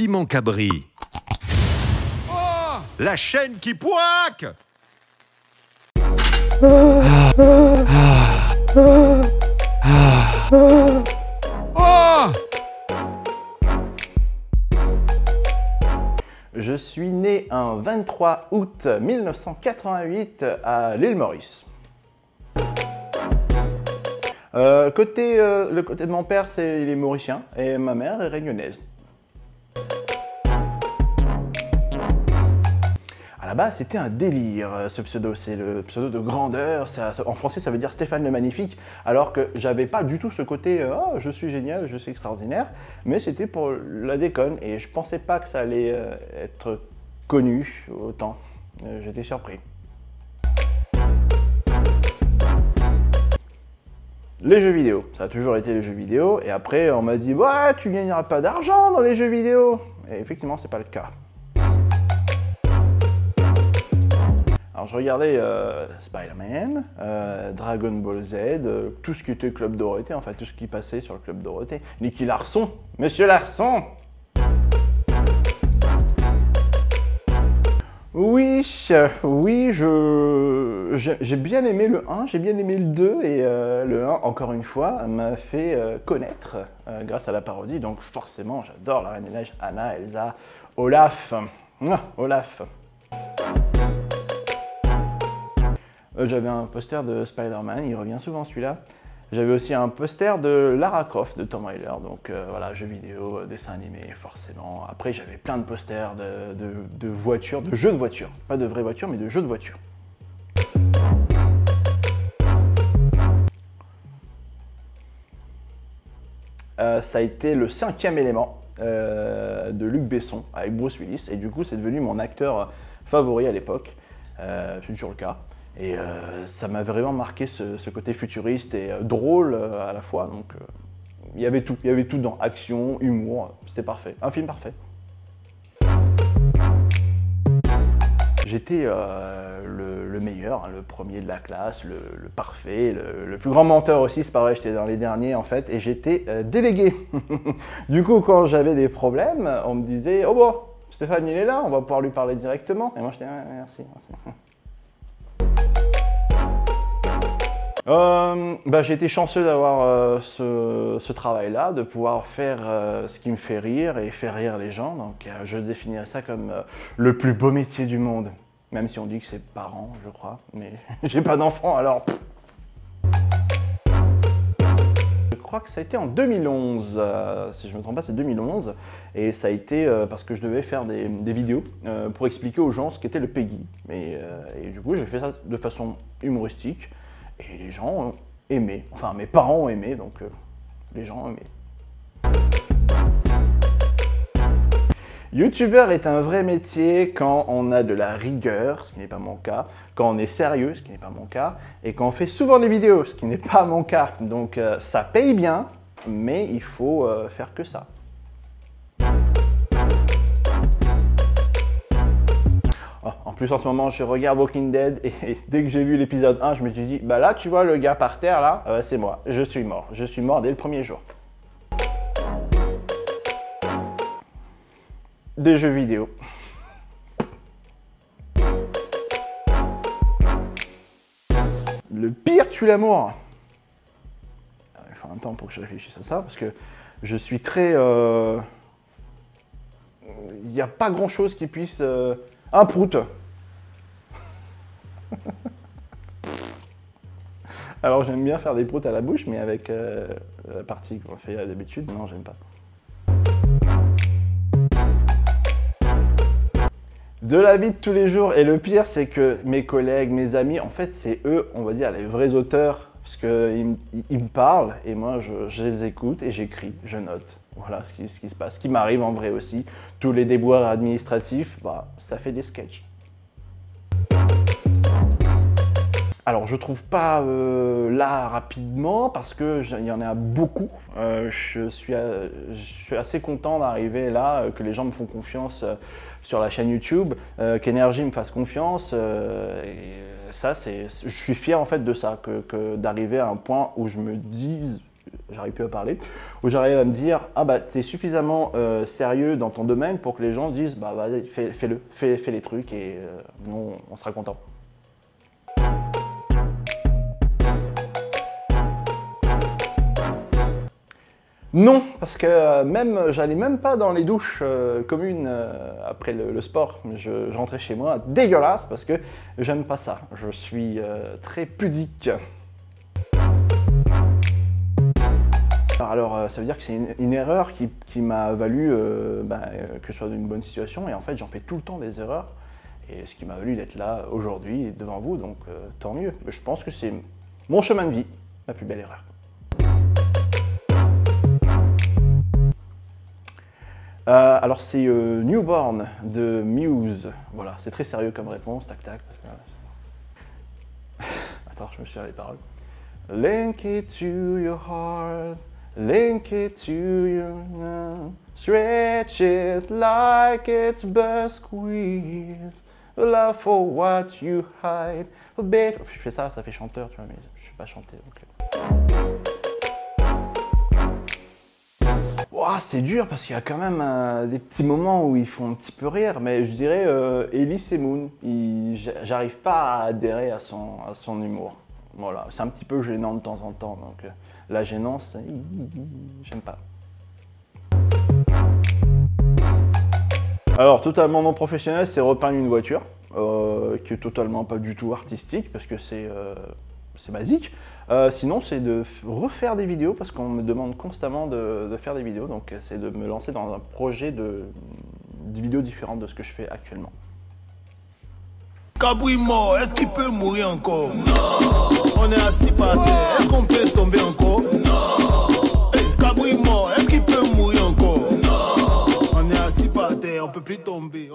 Piment Cabri. Oh, la chaîne qui poique! Oh! Je suis né un 23 août 1988 à l'île Maurice. Le côté de mon père, il est mauricien et ma mère est réunionnaise. À la base, c'était un délire, ce pseudo. C'est le pseudo de grandeur. En français, ça veut dire Stéphane le Magnifique, alors que j'avais pas du tout ce côté « Oh, je suis génial, je suis extraordinaire », mais c'était pour la déconne et je pensais pas que ça allait être connu autant. J'étais surpris. Les jeux vidéo, ça a toujours été les jeux vidéo, et après on m'a dit « Ouais, tu gagneras pas d'argent dans les jeux vidéo !» Et effectivement, c'est pas le cas. Alors je regardais Spider-Man, Dragon Ball Z, tout ce qui était Club Dorothée, enfin tout ce qui passait sur le Club Dorothée. Nicky Larson, Monsieur Larson! Oui, j'ai bien aimé le 1, j'ai bien aimé le 2, et le 1, encore une fois, m'a fait connaître grâce à la parodie, donc forcément j'adore la Reine des Neiges, Anna, Elsa, Olaf. Olaf. J'avais un poster de Spider-Man, il revient souvent celui-là. J'avais aussi un poster de Lara Croft de Tomb Raider, donc voilà, jeux vidéo, dessins animés, forcément. Après, j'avais plein de posters de voitures, de jeux de voitures. Pas de vraies voitures, mais de jeux de voitures. Ça a été le 5e élément de Luc Besson avec Bruce Willis, et du coup, c'est devenu mon acteur favori à l'époque. C'est toujours le cas. Et ça m'a vraiment marqué ce côté futuriste et drôle à la fois. Donc il y avait tout dedans, action, humour, c'était parfait, un film parfait. J'étais le meilleur, hein, le premier de la classe, le parfait, le plus grand menteur aussi, c'est pareil, j'étais dans les derniers en fait, et j'étais délégué. Du coup, quand j'avais des problèmes, on me disait « Oh bon, Stéphane il est là, on va pouvoir lui parler directement ». Et moi j'étais « Merci, merci ». J'ai été chanceux d'avoir ce travail-là, de pouvoir faire ce qui me fait rire et faire rire les gens. Donc je définirais ça comme le plus beau métier du monde. Même si on dit que c'est parent, je crois. Mais j'ai pas d'enfant alors. Je crois que ça a été en 2011, si je me trompe pas, c'est 2011. Et ça a été parce que je devais faire des vidéos pour expliquer aux gens ce qu'était le PEGI. Et du coup, j'ai fait ça de façon humoristique. Et les gens ont aimé, enfin mes parents ont aimé, donc les gens ont aimé. Youtubeur est un vrai métier quand on a de la rigueur, ce qui n'est pas mon cas, quand on est sérieux, ce qui n'est pas mon cas, et quand on fait souvent des vidéos, ce qui n'est pas mon cas. Donc ça paye bien, mais il faut faire que ça. En plus, en ce moment, je regarde Walking Dead et dès que j'ai vu l'épisode 1, je me suis dit, bah là, tu vois le gars par terre, là, c'est moi. Je suis mort. Je suis mort dès le premier jour. Des jeux vidéo. Le pire tue l'amour. Il faut un temps pour que je réfléchisse à ça, parce que je suis très... Il n'y a pas grand-chose qui puisse... Un prout. Alors j'aime bien faire des proutes à la bouche, mais avec la partie qu'on fait d'habitude, non, j'aime pas. De la vie de tous les jours, et le pire c'est que mes collègues, mes amis, en fait c'est eux, on va dire, les vrais auteurs, parce qu'ils me parlent, et moi je les écoute et j'écris, je note. Voilà ce qui se passe, ce qui m'arrive en vrai aussi. Tous les déboires administratifs, bah, ça fait des sketchs. Alors je trouve pas là rapidement parce que il y en a beaucoup. Je suis assez content d'arriver là, que les gens me font confiance sur la chaîne YouTube, qu'Energy me fasse confiance. Et ça, je suis fier en fait de ça, d'arriver à un point où je me dis, j'arrive plus à parler, où j'arrive à me dire ah bah t'es suffisamment sérieux dans ton domaine pour que les gens disent bah vas-y fais-le, fais les trucs et nous on sera content. Non, parce que j'allais même pas dans les douches communes après le sport. Je rentrais chez moi dégueulasse parce que j'aime pas ça. Je suis très pudique. Alors ça veut dire que c'est une erreur qui m'a valu que je sois dans une bonne situation et en fait j'en fais tout le temps des erreurs et ce qui m'a valu d'être là aujourd'hui devant vous, donc tant mieux. Je pense que c'est mon chemin de vie, ma plus belle erreur. Alors c'est Newborn de Muse, voilà, c'est très sérieux comme réponse, tac tac. Attends, je me suis à les paroles. Link it to your heart, link it to your now, stretch it like it's best squeeze, love for what you hide, a bit. Je fais ça, ça fait chanteur, tu vois, mais je sais pas chanter. Wow, c'est dur parce qu'il y a quand même des petits moments où ils font un petit peu rire, mais je dirais Elise et Moon, j'arrive pas à adhérer à son humour. Voilà, c'est un petit peu gênant de temps en temps, donc la gênance, j'aime pas. Alors, totalement non professionnel, c'est repeindre une voiture, qui est totalement pas du tout artistique, parce que c'est basique. Sinon, c'est de refaire des vidéos, parce qu'on me demande constamment de faire des vidéos, donc c'est de me lancer dans un projet de vidéos différentes de ce que je fais actuellement. Kabouille mort, est-ce qu'il peut mourir encore? Non. On est assis par terre, est-ce qu'on peut tomber encore? Non. Hey, Kabouille mort, est-ce qu'il peut mourir encore? Non. On est assis par terre, on peut plus tomber.